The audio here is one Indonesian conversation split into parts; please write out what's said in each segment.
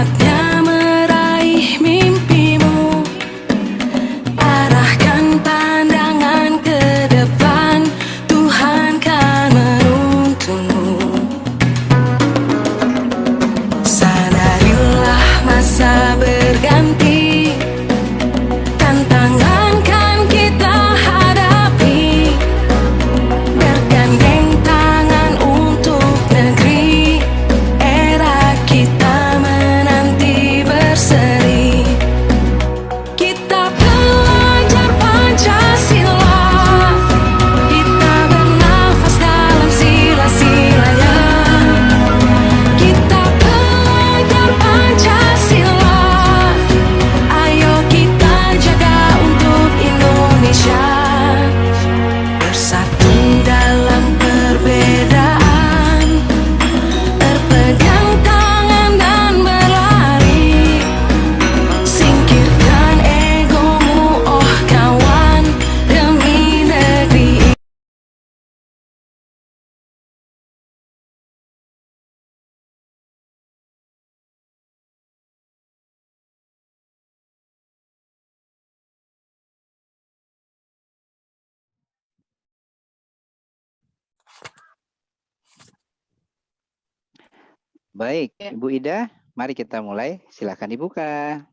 Saatnya meraih mimpimu, arahkan pandangan ke depan, Tuhan kan menuntunmu. Sadarilah masa berganti, tantangan kan kita hadapi, bergandeng tangan untuk negeri, era kita menanti berseri. Kita belajar Pancasila, kita bernafas dalam sila-silanya. Kita belajar Pancasila, ayo kita jaga untuk Indonesia. Bersatu dalam perbedaan, berpegang tangan dan berlari. Singkirkan egomu, oh kawan, demi negeri. Baik, Ya. Ibu Ida, mari kita mulai. Silakan dibuka.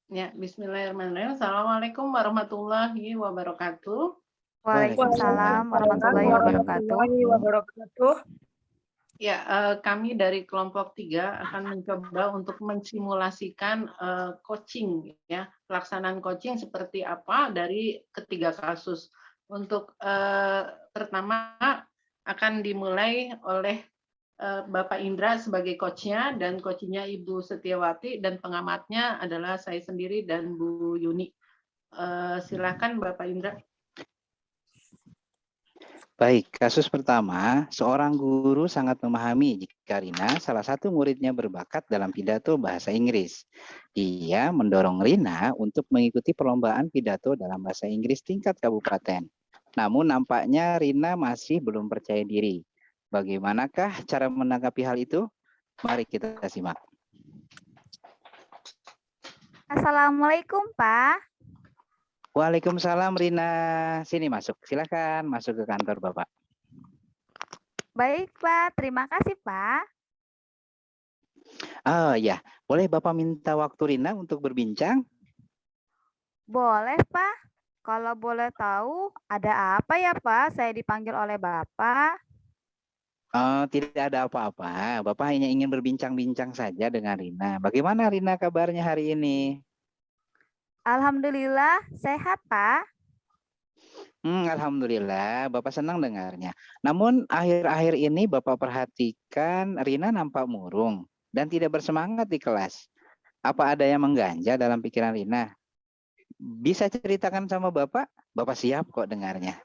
Ya, bismillahirrahmanirrahim. Assalamualaikum warahmatullahi wabarakatuh. Waalaikumsalam warahmatullahi wabarakatuh. Ya, kami dari kelompok 3 akan mencoba untuk mensimulasikan coaching, ya, pelaksanaan coaching seperti apa dari ketiga kasus. Untuk pertama akan dimulai oleh Bapak Indra sebagai coachnya dan coachnya Ibu Setiawati dan pengamatnya adalah saya sendiri dan Bu Yuni. Silakan Bapak Indra. Baik, kasus pertama, seorang guru sangat memahami jika Rina, salah satu muridnya berbakat dalam pidato bahasa Inggris. Ia mendorong Rina untuk mengikuti perlombaan pidato dalam bahasa Inggris tingkat kabupaten. Namun nampaknya Rina masih belum percaya diri. Bagaimanakah cara menanggapi hal itu? Mari kita simak. Assalamualaikum, Pak. Waalaikumsalam Rina. Sini masuk, silakan masuk ke kantor Bapak. Baik, Pak. Terima kasih, Pak. Oh ya, boleh Bapak minta waktu Rina untuk berbincang? Boleh, Pak. Kalau boleh tahu, ada apa ya, Pak? Saya dipanggil oleh Bapak. Tidak ada apa-apa. Bapak hanya ingin berbincang-bincang saja dengan Rina. Bagaimana Rina kabarnya hari ini? Alhamdulillah, sehat, Pak. Alhamdulillah, Bapak senang dengarnya. Namun akhir-akhir ini Bapak perhatikan Rina nampak murung dan tidak bersemangat di kelas. Apa ada yang mengganja dalam pikiran Rina? Bisa ceritakan sama Bapak? Bapak siap kok dengarnya.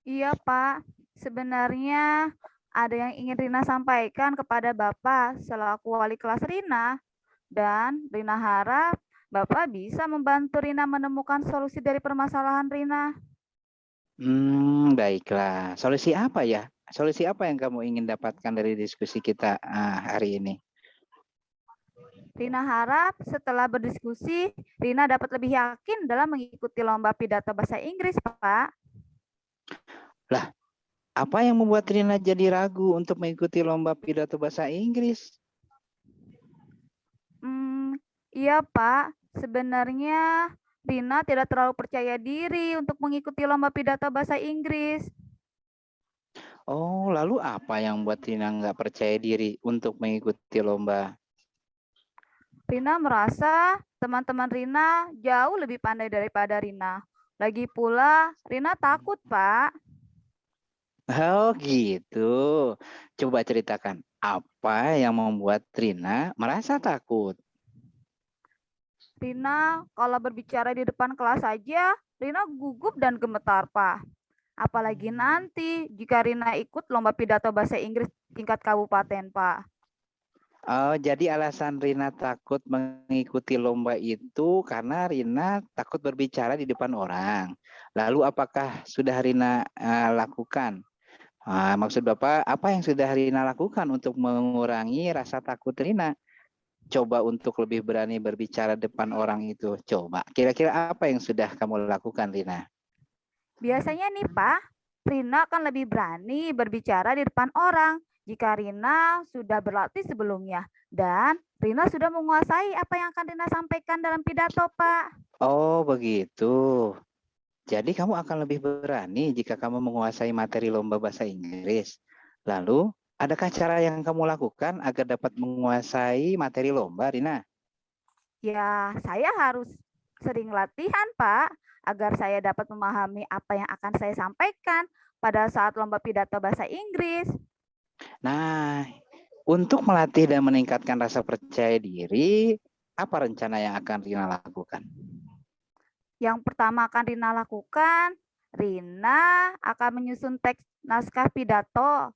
Iya, Pak. Sebenarnya ada yang ingin Rina sampaikan kepada Bapak selaku wali kelas Rina. Dan Rina harap Bapak bisa membantu Rina menemukan solusi dari permasalahan Rina. Baiklah. Solusi apa ya? Solusi apa yang kamu ingin dapatkan dari diskusi kita hari ini? Rina harap setelah berdiskusi, Rina dapat lebih yakin dalam mengikuti lomba pidato bahasa Inggris, Pak. Lah, apa yang membuat Rina jadi ragu untuk mengikuti lomba pidato bahasa Inggris? Iya, Pak. Sebenarnya Rina tidak terlalu percaya diri untuk mengikuti lomba pidato bahasa Inggris. Oh, lalu apa yang membuat Rina nggak percaya diri untuk mengikuti lomba? Rina merasa teman-teman Rina jauh lebih pandai daripada Rina. Lagi pula, Rina takut, Pak. Oh gitu. Coba ceritakan, apa yang membuat Rina merasa takut? Rina, kalau berbicara di depan kelas saja, Rina gugup dan gemetar, Pak. Apalagi nanti jika Rina ikut lomba pidato bahasa Inggris tingkat kabupaten, Pak. Oh, jadi alasan Rina takut mengikuti lomba itu karena Rina takut berbicara di depan orang. Lalu apakah sudah Rina lakukan? Maksud Bapak, apa yang sudah Rina lakukan untuk mengurangi rasa takut Rina? coba untuk lebih berani berbicara depan orang itu? Coba, kira-kira apa yang sudah kamu lakukan, Rina? Biasanya nih Pak, Rina akan lebih berani berbicara di depan orang jika Rina sudah berlatih sebelumnya. Dan Rina sudah menguasai apa yang akan Rina sampaikan dalam pidato, Pak. Oh, begitu. Jadi kamu akan lebih berani jika kamu menguasai materi lomba bahasa Inggris. Lalu, adakah cara yang kamu lakukan agar dapat menguasai materi lomba, Rina? Ya, saya harus sering latihan, Pak, agar saya dapat memahami apa yang akan saya sampaikan pada saat lomba pidato bahasa Inggris. Nah, untuk melatih dan meningkatkan rasa percaya diri, apa rencana yang akan Rina lakukan? Yang pertama akan Rina lakukan, Rina akan menyusun teks naskah pidato.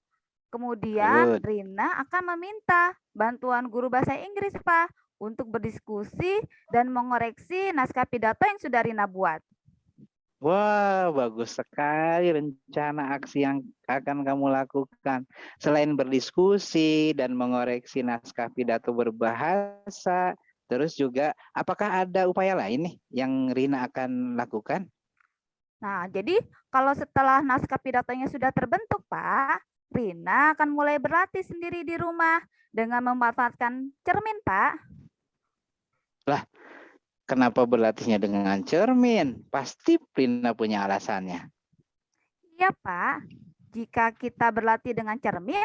Kemudian Good. Rina akan meminta bantuan guru bahasa Inggris, Pak, untuk berdiskusi dan mengoreksi naskah pidato yang sudah Rina buat. Wah, bagus sekali rencana aksi yang akan kamu lakukan. Selain berdiskusi dan mengoreksi naskah pidato berbahasa, terus juga apakah ada upaya lain nih yang Rina akan lakukan? Nah, jadi kalau setelah naskah pidatonya sudah terbentuk, Pak, Rina akan mulai berlatih sendiri di rumah dengan memanfaatkan cermin, Pak. Kenapa berlatihnya dengan cermin? Pasti Rina punya alasannya. Iya, Pak. Jika kita berlatih dengan cermin,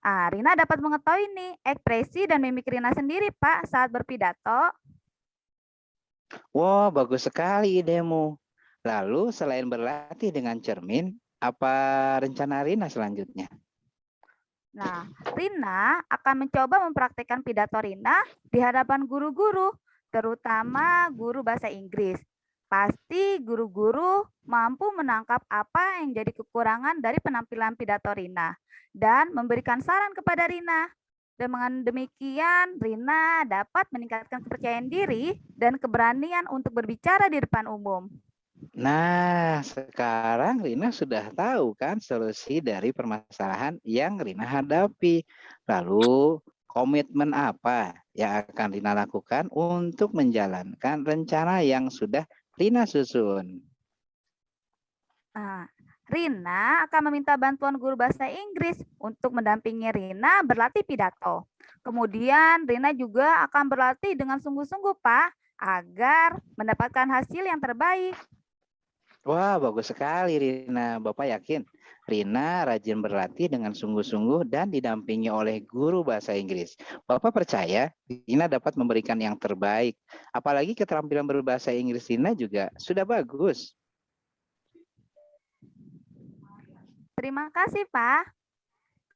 Rina dapat mengetahui nih ekspresi dan mimik Rina sendiri, Pak, saat berpidato. Wah, bagus sekali idemu. Lalu selain berlatih dengan cermin, apa rencana Rina selanjutnya? Nah, Rina akan mencoba mempraktekkan pidato Rina di hadapan guru-guru, terutama guru bahasa Inggris. Pasti guru-guru mampu menangkap apa yang jadi kekurangan dari penampilan pidato Rina dan memberikan saran kepada Rina. Dengan demikian, Rina dapat meningkatkan kepercayaan diri dan keberanian untuk berbicara di depan umum. Nah, sekarang Rina sudah tahu kan solusi dari permasalahan yang Rina hadapi. Lalu, komitmen apa yang akan Rina lakukan untuk menjalankan rencana yang sudah Rina susun? Rina akan meminta bantuan guru bahasa Inggris untuk mendampingi Rina berlatih pidato. Kemudian Rina juga akan berlatih dengan sungguh-sungguh, Pak, agar mendapatkan hasil yang terbaik. Wah, bagus sekali Rina. Bapak yakin Rina rajin berlatih dengan sungguh-sungguh dan didampingi oleh guru bahasa Inggris. Bapak percaya Rina dapat memberikan yang terbaik. Apalagi keterampilan berbahasa Inggris Rina juga sudah bagus. Terima kasih, Pak.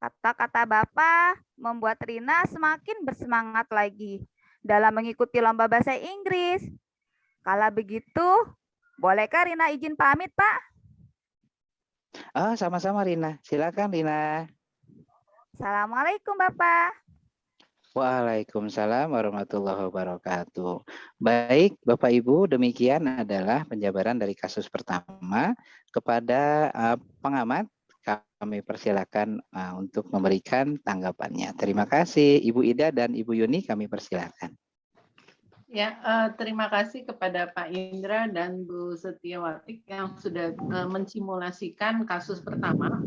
Kata-kata Bapak membuat Rina semakin bersemangat lagi dalam mengikuti lomba bahasa Inggris. Kalau begitu, bolehkah Rina izin pamit, Pak? Sama-sama Rina. Silakan Rina. Assalamualaikum, Bapak. Waalaikumsalam warahmatullahi wabarakatuh. Baik, Bapak Ibu, demikian adalah penjabaran dari kasus pertama. Kepada pengamat, kami persilakan untuk memberikan tanggapannya. Terima kasih Ibu Ida dan Ibu Yuni, kami persilakan. Ya, terima kasih kepada Pak Indra dan Bu Setiawati yang sudah mensimulasikan kasus pertama.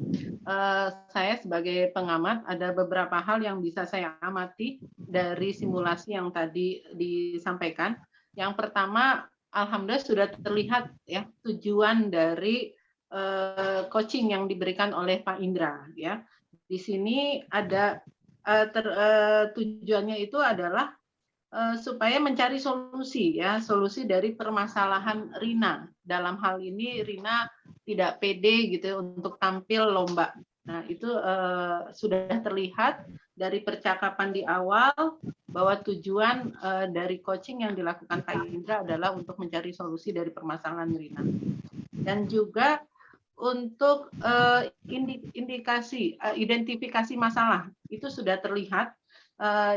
Saya sebagai pengamat ada beberapa hal yang bisa saya amati dari simulasi yang tadi disampaikan. Yang pertama, alhamdulillah sudah terlihat ya tujuan dari coaching yang diberikan oleh Pak Indra. Ya, di sini ada tujuannya itu adalah supaya mencari solusi ya, solusi dari permasalahan Rina. Dalam hal ini Rina tidak pede gitu untuk tampil lomba. Nah, itu sudah terlihat dari percakapan di awal bahwa tujuan dari coaching yang dilakukan Pak Indra adalah untuk mencari solusi dari permasalahan Rina. Dan juga untuk identifikasi masalah itu sudah terlihat.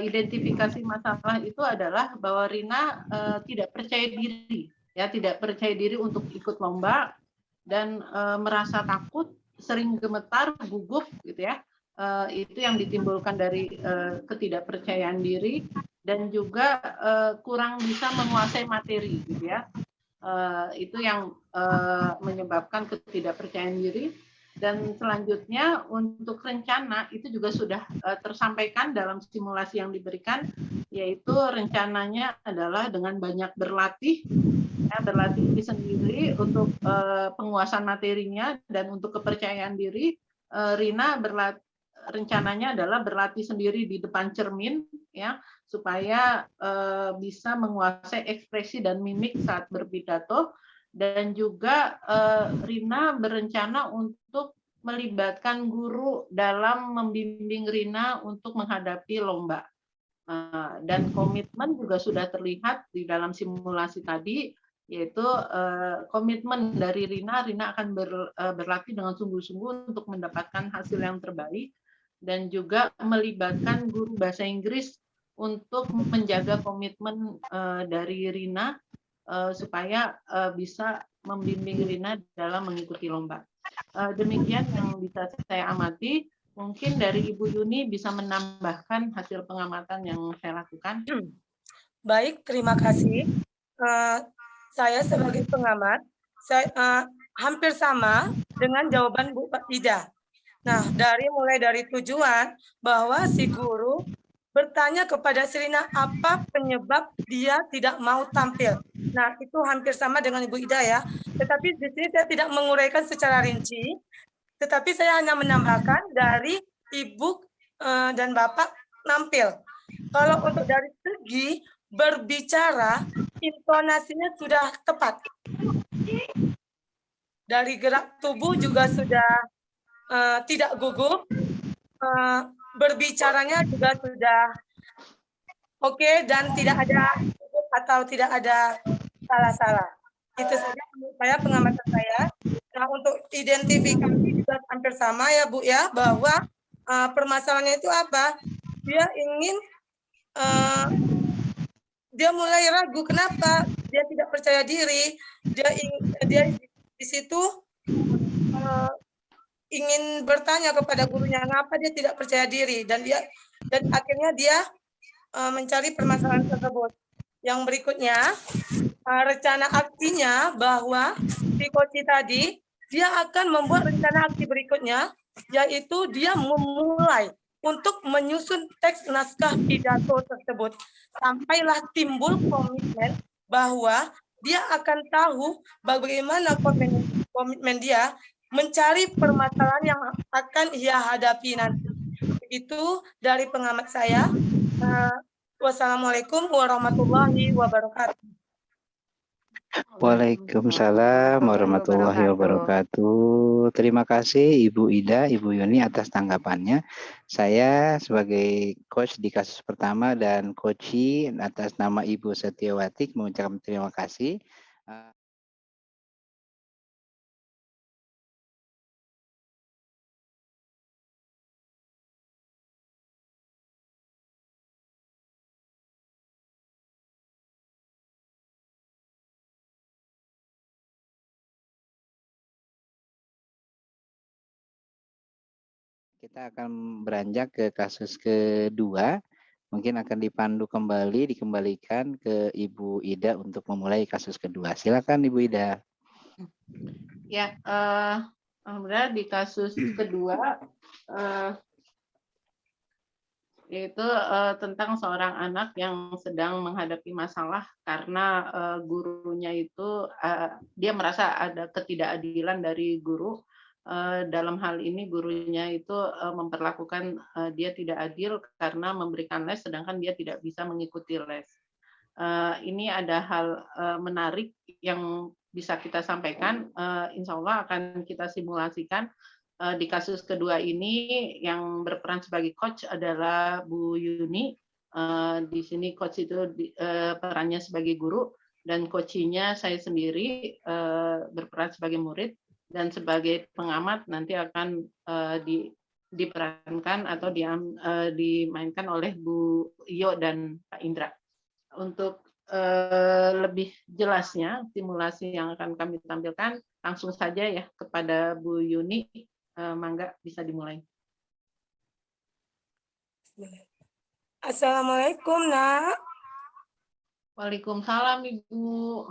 Identifikasi masalah itu adalah bahwa Rina tidak percaya diri, ya tidak percaya diri untuk ikut lomba dan merasa takut, sering gemetar, gugup, gitu ya. Itu yang ditimbulkan dari ketidakpercayaan diri dan juga kurang bisa menguasai materi, gitu ya. Itu yang menyebabkan ketidakpercayaan diri. Dan selanjutnya untuk rencana itu juga sudah tersampaikan dalam simulasi yang diberikan, yaitu rencananya adalah dengan banyak berlatih, berlatih sendiri untuk penguasaan materinya, dan untuk kepercayaan diri Rina rencananya adalah berlatih sendiri di depan cermin, ya, supaya bisa menguasai ekspresi dan mimik saat berpidato. Dan juga Rina berencana untuk melibatkan guru dalam membimbing Rina untuk menghadapi lomba. Dan komitmen juga sudah terlihat di dalam simulasi tadi, yaitu komitmen dari Rina akan berlatih dengan sungguh-sungguh untuk mendapatkan hasil yang terbaik, dan juga melibatkan guru bahasa Inggris untuk menjaga komitmen dari Rina supaya bisa membimbing Rina dalam mengikuti lomba. Demikian yang bisa saya amati. Mungkin dari Ibu Yuni bisa menambahkan hasil pengamatan yang saya lakukan. Baik, terima kasih. Saya sebagai pengamat, saya hampir sama dengan jawaban Bu Ida. Nah, mulai dari tujuan bahwa si guru bertanya kepada Serina apa penyebab dia tidak mau tampil. Nah, itu hampir sama dengan Ibu Ida ya. Tetapi di sini saya tidak menguraikan secara rinci, tetapi saya hanya menambahkan dari Ibu dan Bapak nampil. Kalau untuk dari segi berbicara, intonasinya sudah tepat. Dari gerak tubuh juga sudah tidak gugup, berbicaranya juga sudah oke, dan tidak ada atau tidak ada salah-salah. Itu saja menurut saya, pengamatan saya. Nah, untuk identifikasi juga hampir sama ya Bu ya, bahwa permasalahannya itu apa? Dia ingin dia mulai ragu, kenapa? Dia tidak percaya diri. Dia di situ ingin bertanya kepada gurunya, kenapa dia tidak percaya diri, dan akhirnya dia mencari permasalahan tersebut. Yang berikutnya, rencana aksinya bahwa si Koci tadi dia akan membuat rencana aksi berikutnya, yaitu dia memulai untuk menyusun teks naskah pidato tersebut. Sampailah timbul komitmen bahwa dia akan tahu bagaimana komitmen dia mencari permasalahan yang akan ia hadapi nanti. Itu dari pengamat saya. Wassalamualaikum warahmatullahi wabarakatuh. Waalaikumsalam warahmatullahi wabarakatuh. Terima kasih Ibu Ida, Ibu Yuni atas tanggapannya. Saya sebagai coach di kasus pertama dan coachi atas nama Ibu Setiawati mengucapkan terima kasih. Kita akan beranjak ke kasus kedua. Mungkin akan dipandu kembali, dikembalikan ke Ibu Ida untuk memulai kasus kedua. Silakan Ibu Ida. Ya, alhamdulillah di kasus kedua yaitu tentang seorang anak yang sedang menghadapi masalah karena gurunya itu dia merasa ada ketidakadilan dari guru. Dalam hal ini gurunya itu memperlakukan dia tidak adil karena memberikan les sedangkan dia tidak bisa mengikuti les. Ini ada hal menarik yang bisa kita sampaikan, insya Allah akan kita simulasikan. Di kasus kedua ini yang berperan sebagai coach adalah Bu Yuni. Di sini coach itu perannya sebagai guru, dan coachingnya saya sendiri berperan sebagai murid, dan sebagai pengamat nanti akan diperankan atau dimainkan oleh Bu Iyo dan Pak Indra. Untuk lebih jelasnya simulasi yang akan kami tampilkan, langsung saja ya kepada Bu Yuni. Mangga bisa dimulai. Assalamualaikum, Nak. Waalaikumsalam, Ibu.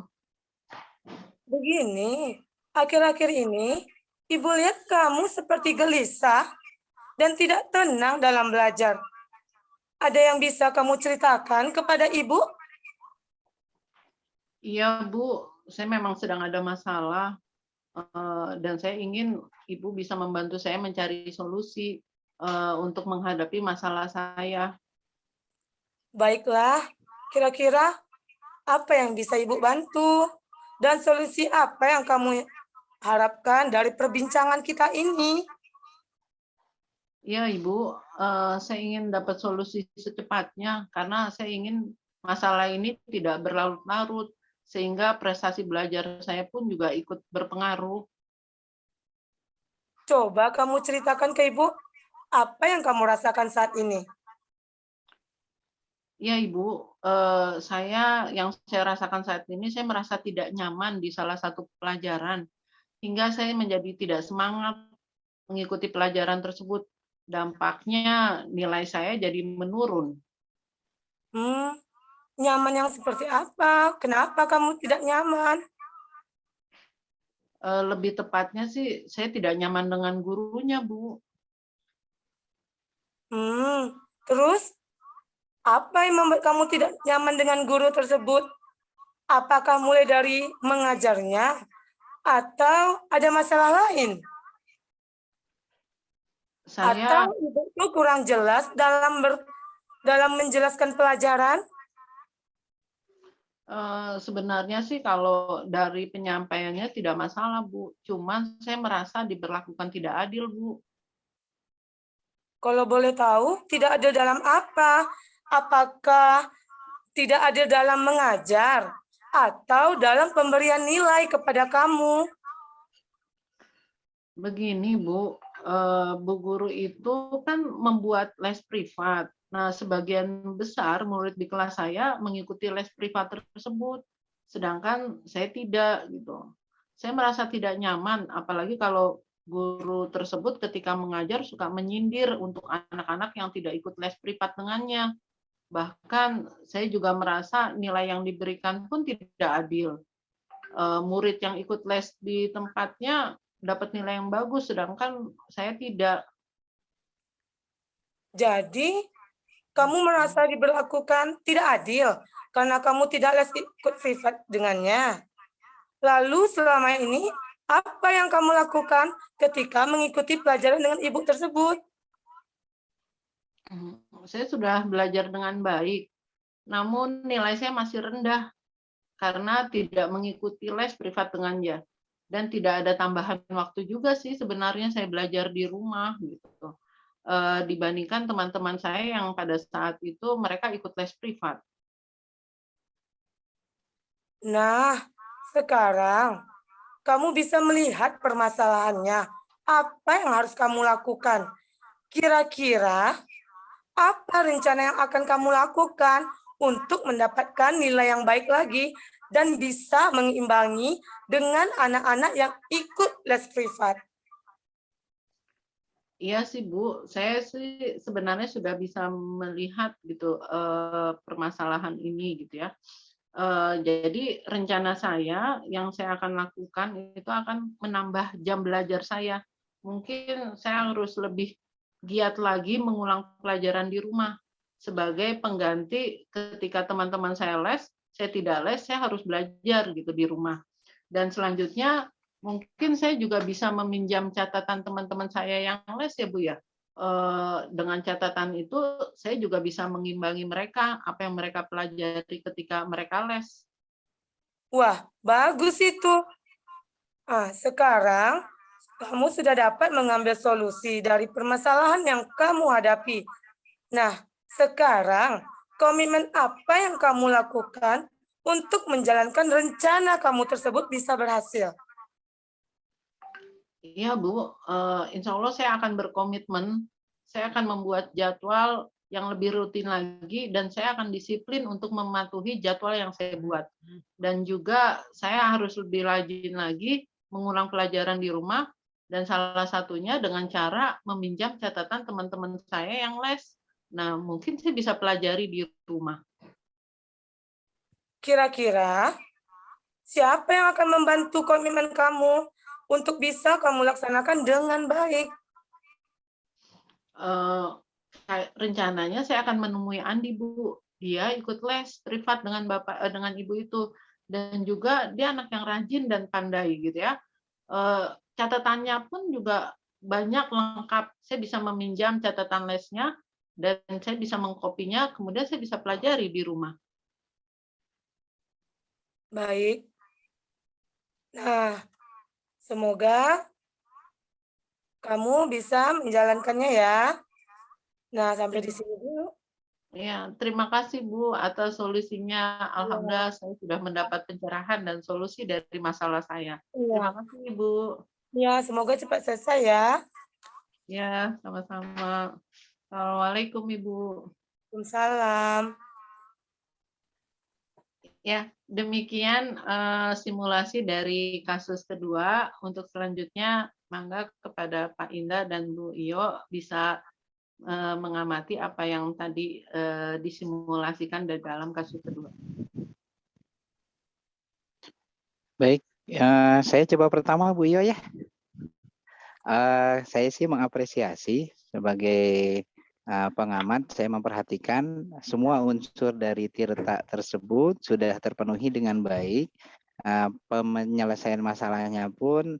Begini, akhir-akhir ini, Ibu lihat kamu seperti gelisah dan tidak tenang dalam belajar. Ada yang bisa kamu ceritakan kepada Ibu? Iya, Bu, saya memang sedang ada masalah dan saya ingin Ibu bisa membantu saya mencari solusi untuk menghadapi masalah saya. Baiklah, kira-kira apa yang bisa Ibu bantu? Dan solusi apa yang kamu harapkan dari perbincangan kita ini? Iya, Ibu, saya ingin dapat solusi secepatnya karena saya ingin masalah ini tidak berlarut-larut sehingga prestasi belajar saya pun juga ikut berpengaruh. Coba kamu ceritakan ke Ibu, apa yang kamu rasakan saat ini? Ya, Ibu, yang saya rasakan saat ini, saya merasa tidak nyaman di salah satu pelajaran, hingga saya menjadi tidak semangat mengikuti pelajaran tersebut. Dampaknya nilai saya jadi menurun. Nyaman yang seperti apa? Kenapa kamu tidak nyaman? Lebih tepatnya sih, saya tidak nyaman dengan gurunya, Bu. Terus, apa yang membuat kamu tidak nyaman dengan guru tersebut? Apakah mulai dari mengajarnya atau ada masalah lain? Saya Atau Ibu itu kurang jelas dalam menjelaskan pelajaran? sebenarnya sih kalau dari penyampaiannya tidak masalah, Bu. Cuman saya merasa diperlakukan tidak adil, Bu. Kalau boleh tahu, tidak adil dalam apa? Apakah tidak adil dalam mengajar atau dalam pemberian nilai kepada kamu? Begini, Bu, Bu guru itu kan membuat les privat. Nah, sebagian besar murid di kelas saya mengikuti les privat tersebut, sedangkan saya tidak gitu. Saya merasa tidak nyaman, apalagi kalau guru tersebut ketika mengajar suka menyindir untuk anak-anak yang tidak ikut les privat dengannya. Bahkan saya juga merasa nilai yang diberikan pun tidak adil. Murid yang ikut les di tempatnya dapat nilai yang bagus, sedangkan saya tidak. Jadi, kamu merasa diberlakukan tidak adil karena kamu tidak les ikut privat dengannya. Lalu selama ini, apa yang kamu lakukan ketika mengikuti pelajaran dengan ibu tersebut? Saya sudah belajar dengan baik, namun nilai saya masih rendah karena tidak mengikuti les privat dengannya. Dan tidak ada tambahan waktu juga sih sebenarnya saya belajar di rumah gitu. Dibandingkan teman-teman saya yang pada saat itu mereka ikut les privat. Nah, sekarang kamu bisa melihat permasalahannya. Apa yang harus kamu lakukan? Kira-kira apa rencana yang akan kamu lakukan untuk mendapatkan nilai yang baik lagi dan bisa mengimbangi dengan anak-anak yang ikut les privat? Iya sih Bu, saya sih sebenarnya sudah bisa melihat gitu permasalahan ini gitu ya. Jadi rencana saya yang saya akan lakukan itu akan menambah jam belajar saya. Mungkin saya harus lebih giat lagi mengulang pelajaran di rumah sebagai pengganti ketika teman-teman saya les, saya tidak les, saya harus belajar gitu di rumah. Dan selanjutnya mungkin saya juga bisa meminjam catatan teman-teman saya yang les ya Bu ya. Dengan catatan itu saya juga bisa mengimbangi mereka apa yang mereka pelajari ketika mereka les. Wah, bagus itu. Sekarang kamu sudah dapat mengambil solusi dari permasalahan yang kamu hadapi. Nah, sekarang komitmen apa yang kamu lakukan untuk menjalankan rencana kamu tersebut bisa berhasil? Iya Bu, insya Allah saya akan berkomitmen, saya akan membuat jadwal yang lebih rutin lagi dan saya akan disiplin untuk mematuhi jadwal yang saya buat. Dan juga saya harus lebih rajin lagi mengulang pelajaran di rumah dan salah satunya dengan cara meminjam catatan teman-teman saya yang les Nah, mungkin saya bisa pelajari di rumah. Kira-kira siapa yang akan membantu komitmen kamu untuk bisa kamu laksanakan dengan baik? Rencananya saya akan menemui Andi, Bu. Dia ikut les privat dengan dengan ibu itu, dan juga dia anak yang rajin dan pandai gitu ya. Catatannya pun juga banyak lengkap. Saya bisa meminjam catatan lesnya dan saya bisa mengkopinya, kemudian saya bisa pelajari di rumah. Baik. Nah, semoga kamu bisa menjalankannya ya. Nah, sampai di sini dulu. Ya, terima kasih Bu atas solusinya. Alhamdulillah saya sudah mendapat pencerahan dan solusi dari masalah saya. Terima Iya. kasih Ibu. Ya, semoga cepat selesai ya. Ya, sama-sama. Assalamualaikum Ibu. Waalaikumsalam. Ya, demikian simulasi dari kasus kedua. Untuk selanjutnya, mangga kepada Pak Indah dan Bu Iyo bisa mengamati apa yang tadi disimulasikan dari dalam kasus kedua. Baik, saya coba pertama Bu Iyo ya. Saya sih mengapresiasi sebagai pengamat, saya memperhatikan semua unsur dari Tirta tersebut sudah terpenuhi dengan baik. Penyelesaian masalahnya pun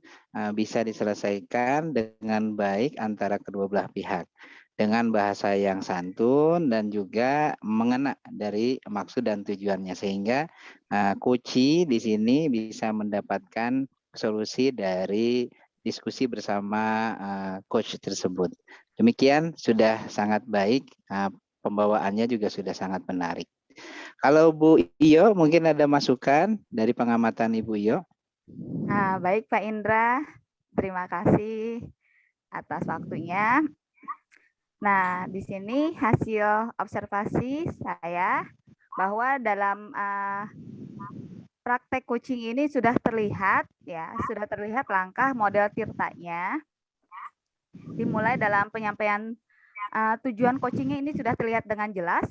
bisa diselesaikan dengan baik antara kedua belah pihak dengan bahasa yang santun dan juga mengena dari maksud dan tujuannya, sehingga Koci di sini bisa mendapatkan solusi dari diskusi bersama coach tersebut. Demikian sudah sangat baik, pembawaannya juga sudah sangat menarik. Kalau Bu Iyo mungkin ada masukan dari pengamatan Ibu Iyo? Nah, baik Pak Indra, terima kasih atas waktunya. Nah, di sini hasil observasi saya bahwa dalam praktek coaching ini sudah terlihat langkah model Tirtanya. Dimulai dalam penyampaian tujuan coachingnya ini sudah terlihat dengan jelas,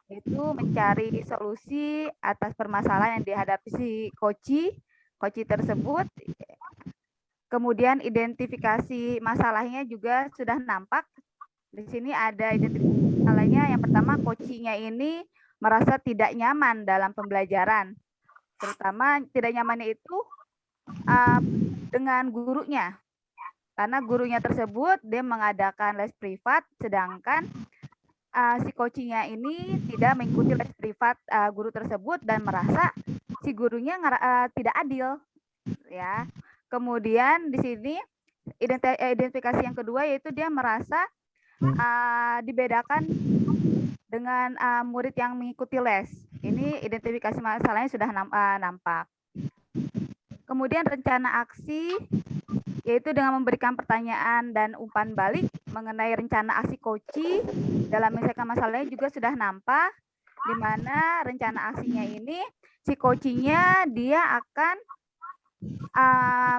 yaitu mencari solusi atas permasalahan yang dihadapi si coach tersebut. Kemudian identifikasi masalahnya juga sudah nampak. Di sini ada identifikasi masalahnya. Yang pertama, coachingnya ini merasa tidak nyaman dalam pembelajaran. Terutama tidak nyamannya itu dengan gurunya. Karena gurunya tersebut dia mengadakan les privat, sedangkan si coachingnya ini tidak mengikuti les privat guru tersebut dan merasa si gurunya tidak adil, ya. Kemudian di sini identifikasi yang kedua yaitu dia merasa dibedakan dengan murid yang mengikuti les. Ini identifikasi masalahnya sudah nampak. Kemudian rencana aksi yaitu dengan memberikan pertanyaan dan umpan balik mengenai rencana aksi coach dalam menyelesaikan masalahnya juga sudah nampak, di mana rencana aksinya ini si coachingnya dia akan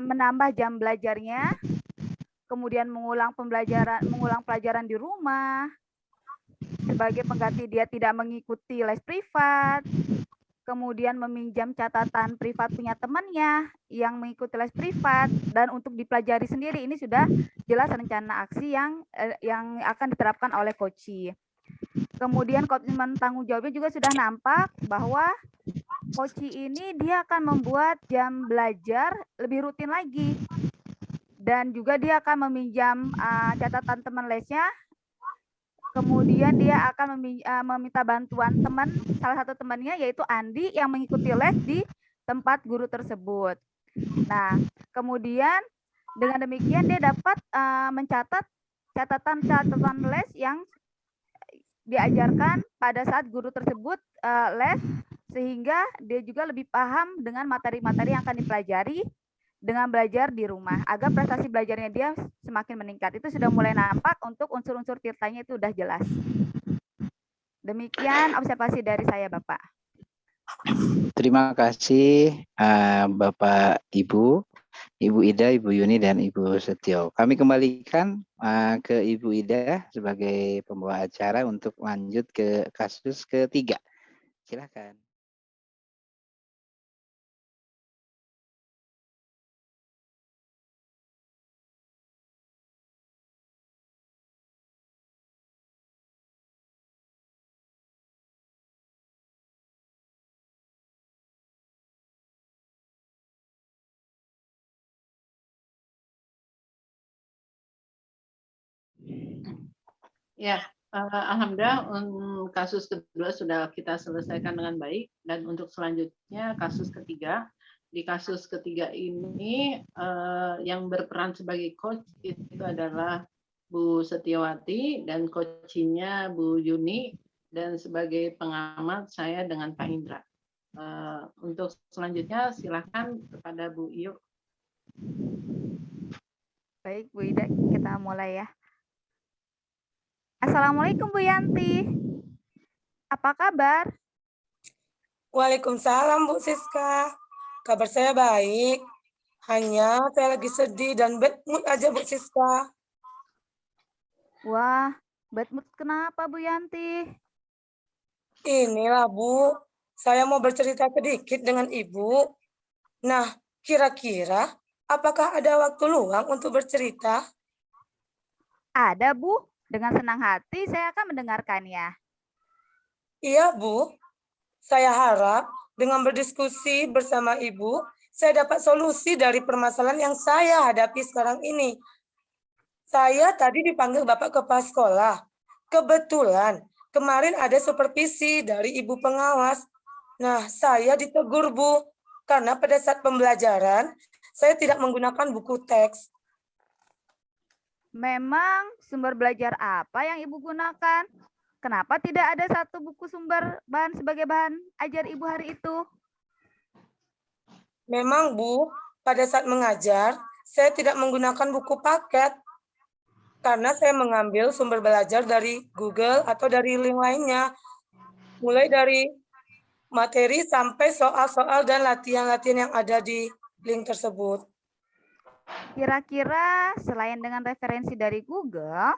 menambah jam belajarnya, kemudian mengulang pelajaran di rumah, sebagai pengganti dia tidak mengikuti les privat, kemudian meminjam catatan privat punya temannya yang mengikuti les privat, dan untuk dipelajari sendiri. Ini sudah jelas rencana aksi yang akan diterapkan oleh coach. Kemudian komitmen tanggung jawabnya juga sudah nampak bahwa coach ini dia akan membuat jam belajar lebih rutin lagi, dan juga dia akan meminjam catatan teman lesnya. Kemudian dia akan meminta bantuan salah satu temannya yaitu Andi yang mengikuti les di tempat guru tersebut. Nah, kemudian dengan demikian dia dapat mencatat catatan les yang diajarkan pada saat guru tersebut les, sehingga dia juga lebih paham dengan materi-materi yang akan dipelajari dengan belajar di rumah, agar prestasi belajarnya dia semakin meningkat. Itu sudah mulai nampak untuk unsur-unsur Tirtanya itu sudah jelas. Demikian observasi dari saya, Bapak. Terima kasih Bapak Ibu. Ibu Ida, Ibu Yuni, dan Ibu Setio. Kami kembalikan ke Ibu Ida sebagai pembawa acara untuk lanjut ke kasus ketiga. Silakan. Ya, alhamdulillah kasus kedua sudah kita selesaikan dengan baik, dan untuk selanjutnya kasus ketiga. Di kasus ketiga ini yang berperan sebagai coach itu adalah Bu Setiawati dan coachingnya Bu Yuni, dan sebagai pengamat saya dengan Pak Indra. Untuk selanjutnya silakan kepada Bu Iyo. Baik, Bu Ida, kita mulai ya. Assalamualaikum Bu Yanti. Apa kabar? Waalaikumsalam Bu Siska. Kabar saya baik. Hanya saya lagi sedih dan bad mood aja Bu Siska. Wah, bad mood kenapa Bu Yanti? Inilah Bu, saya mau bercerita sedikit dengan Ibu. Nah, kira-kira apakah ada waktu luang untuk bercerita? Ada Bu, dengan senang hati saya akan mendengarkannya. Iya Bu, saya harap dengan berdiskusi bersama Ibu, saya dapat solusi dari permasalahan yang saya hadapi sekarang ini. Saya tadi dipanggil Bapak Kepala Sekolah. Kebetulan kemarin ada supervisi dari Ibu pengawas. Nah, saya ditegur Bu, karena pada saat pembelajaran saya tidak menggunakan buku teks. Memang sumber belajar apa yang Ibu gunakan? Kenapa tidak ada satu buku sumber bahan sebagai bahan ajar Ibu hari itu? Memang Bu, pada saat mengajar, saya tidak menggunakan buku paket. Karena saya mengambil sumber belajar dari Google atau dari link lainnya. Mulai dari materi sampai soal-soal dan latihan-latihan yang ada di link tersebut. Kira-kira selain dengan referensi dari Google,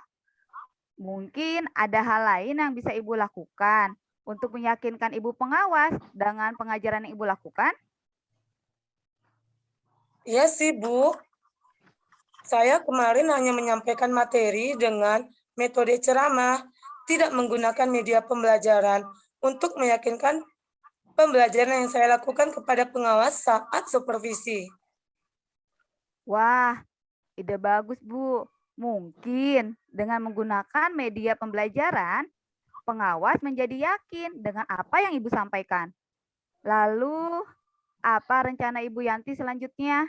mungkin ada hal lain yang bisa Ibu lakukan untuk meyakinkan Ibu pengawas dengan pengajaran yang Ibu lakukan? Iya sih, Bu. Saya kemarin hanya menyampaikan materi dengan metode ceramah, tidak menggunakan media pembelajaran untuk meyakinkan pembelajaran yang saya lakukan kepada pengawas saat supervisi. Wah, ide bagus, Bu. Mungkin dengan menggunakan media pembelajaran, pengawas menjadi yakin dengan apa yang Ibu sampaikan. Lalu, apa rencana Ibu Yanti selanjutnya?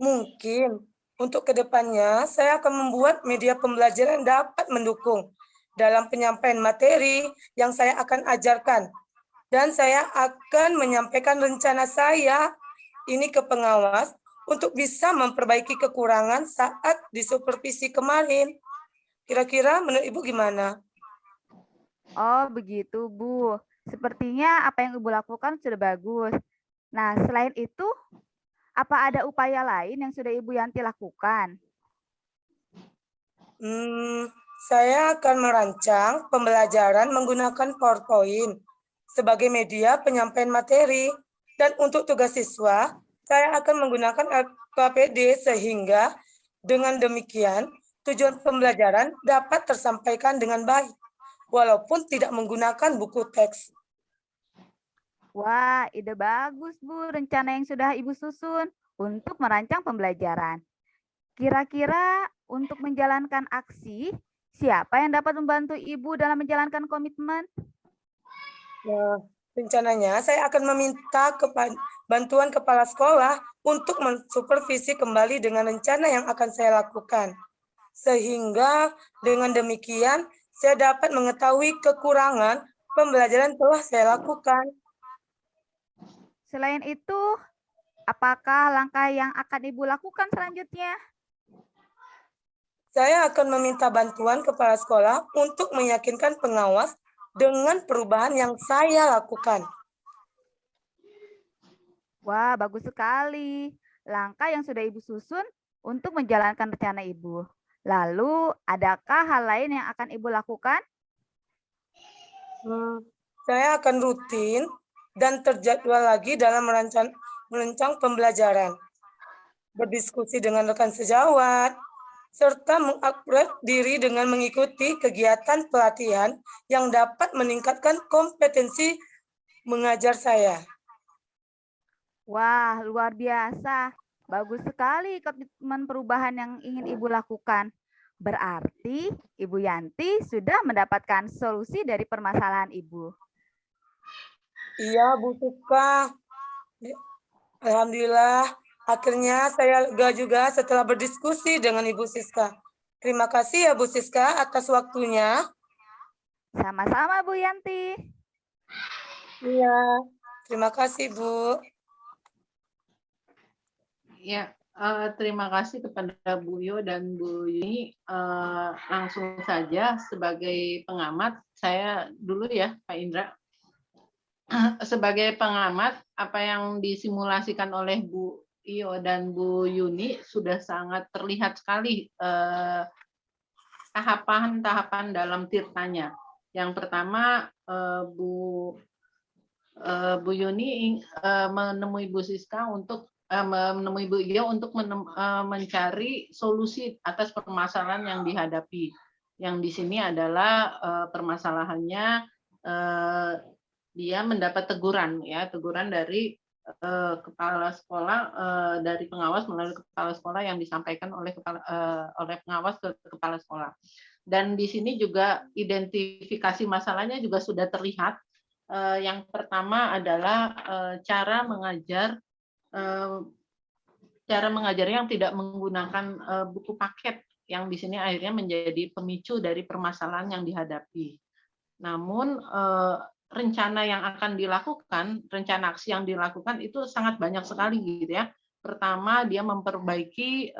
Mungkin untuk kedepannya saya akan membuat media pembelajaran dapat mendukung dalam penyampaian materi yang saya akan ajarkan. Dan saya akan menyampaikan rencana saya ini ke pengawas untuk bisa memperbaiki kekurangan saat disupervisi kemarin. Kira-kira menurut Ibu gimana? Oh, begitu, Bu. Sepertinya apa yang Ibu lakukan sudah bagus. Nah, selain itu, apa ada upaya lain yang sudah Ibu Yanti lakukan? Saya akan merancang pembelajaran menggunakan PowerPoint sebagai media penyampaian materi. Dan untuk tugas siswa, saya akan menggunakan LKPD sehingga dengan demikian tujuan pembelajaran dapat tersampaikan dengan baik, walaupun tidak menggunakan buku teks. Wah, ide bagus, Bu, rencana yang sudah Ibu susun untuk merancang pembelajaran. Kira-kira untuk menjalankan aksi, siapa yang dapat membantu Ibu dalam menjalankan komitmen? Nah, rencananya saya akan meminta bantuan kepala sekolah untuk mensupervisi kembali dengan rencana yang akan saya lakukan. Sehingga dengan demikian saya dapat mengetahui kekurangan pembelajaran telah saya lakukan. Selain itu, apakah langkah yang akan Ibu lakukan selanjutnya? Saya akan meminta bantuan kepala sekolah untuk meyakinkan pengawas dengan perubahan yang saya lakukan. Wah, bagus sekali. Langkah yang sudah Ibu susun untuk menjalankan rencana Ibu. Lalu, adakah hal lain yang akan Ibu lakukan? Saya akan rutin dan terjadwal lagi dalam merancang pembelajaran, berdiskusi dengan rekan sejawat, serta mengupgrade diri dengan mengikuti kegiatan pelatihan yang dapat meningkatkan kompetensi mengajar saya. Wah, luar biasa. Bagus sekali komitmen perubahan yang ingin Ibu lakukan. Berarti Ibu Yanti sudah mendapatkan solusi dari permasalahan Ibu. Iya, Bu Siska. Alhamdulillah, akhirnya saya lega juga setelah berdiskusi dengan Ibu Siska. Terima kasih ya Bu Siska atas waktunya. Sama-sama Bu Yanti. Iya, terima kasih Bu. Ya, terima kasih kepada Bu Yo dan Bu Yuni. Langsung saja sebagai pengamat, saya dulu ya Pak Indra. Sebagai pengamat, apa yang disimulasikan oleh Bu Iyo dan Bu Yuni sudah sangat terlihat sekali tahapan-tahapan dalam tirtanya. Yang pertama, Bu Yuni menemui Bu Siska untuk menemui Bu Iyo untuk mencari solusi atas permasalahan yang dihadapi. Yang di sini adalah permasalahannya dia mendapat teguran dari kepala sekolah, dari pengawas melalui kepala sekolah yang disampaikan oleh pengawas ke kepala sekolah. Dan di sini juga identifikasi masalahnya juga sudah terlihat. Yang pertama adalah cara mengajar yang tidak menggunakan buku paket, yang di sini akhirnya menjadi pemicu dari permasalahan yang dihadapi. Namun rencana yang akan dilakukan, rencana aksi yang dilakukan itu sangat banyak sekali gitu ya. Pertama, dia memperbaiki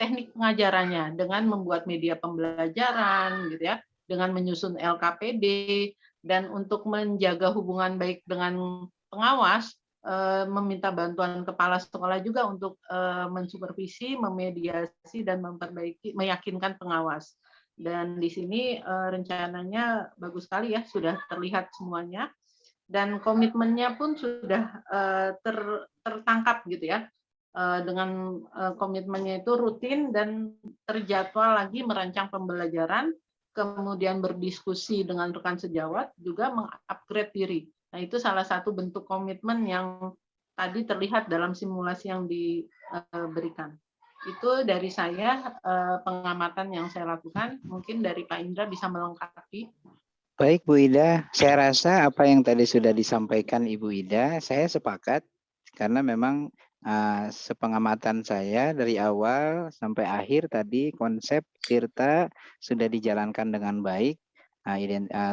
teknik pengajarannya dengan membuat media pembelajaran gitu ya, dengan menyusun LKPD, dan untuk menjaga hubungan baik dengan pengawas, meminta bantuan kepala sekolah juga untuk mensupervisi, memediasi, dan meyakinkan pengawas. Dan di sini rencananya bagus sekali ya, sudah terlihat semuanya, dan komitmennya pun sudah tertangkap gitu ya. Dengan komitmennya itu rutin dan terjadwal lagi merancang pembelajaran, kemudian berdiskusi dengan rekan sejawat, juga mengupgrade diri. Nah, itu salah satu bentuk komitmen yang tadi terlihat dalam simulasi yang diberikan. Itu dari saya pengamatan yang saya lakukan. Mungkin dari Pak Indra bisa melengkapi. Baik Bu Ida, saya rasa apa yang tadi sudah disampaikan Ibu Ida, saya sepakat karena memang sepengamatan saya dari awal sampai akhir tadi konsep tirta sudah dijalankan dengan baik.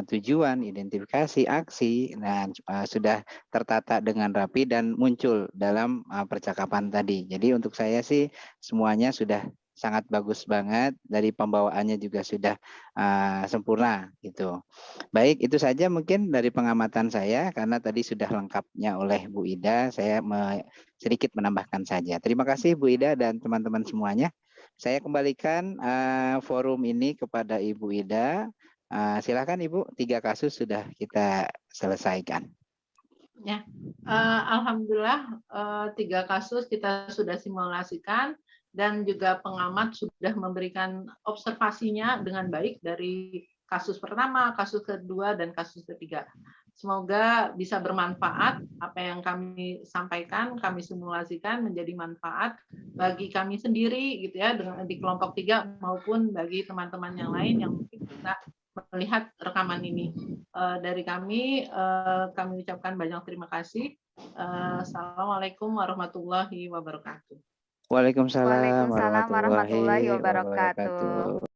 Tujuan, identifikasi, aksi, dan sudah tertata dengan rapi dan muncul dalam percakapan tadi. Jadi untuk saya sih semuanya sudah sangat bagus banget, dari pembawaannya juga sudah sempurna gitu. Baik, itu saja mungkin dari pengamatan saya, karena tadi sudah lengkapnya oleh Bu Ida, saya sedikit menambahkan saja. Terima kasih Bu Ida dan teman-teman semuanya. Saya kembalikan forum ini kepada Ibu Ida. Silakan Ibu, 3 kasus sudah kita selesaikan. Ya, alhamdulillah 3 kasus kita sudah simulasikan, dan juga pengamat sudah memberikan observasinya dengan baik dari kasus pertama, kasus kedua, dan kasus ketiga. Semoga bisa bermanfaat apa yang kami sampaikan, kami simulasikan menjadi manfaat bagi kami sendiri gitu ya, di kelompok 3 maupun bagi teman-teman yang lain yang mungkin bisa melihat rekaman ini. Dari kami ucapkan banyak terima kasih. Assalamualaikum warahmatullahi wabarakatuh. Waalaikumsalam Waalaikumsalam warahmatullahi warahmatullahi wabarakatuh. wabarakatuh.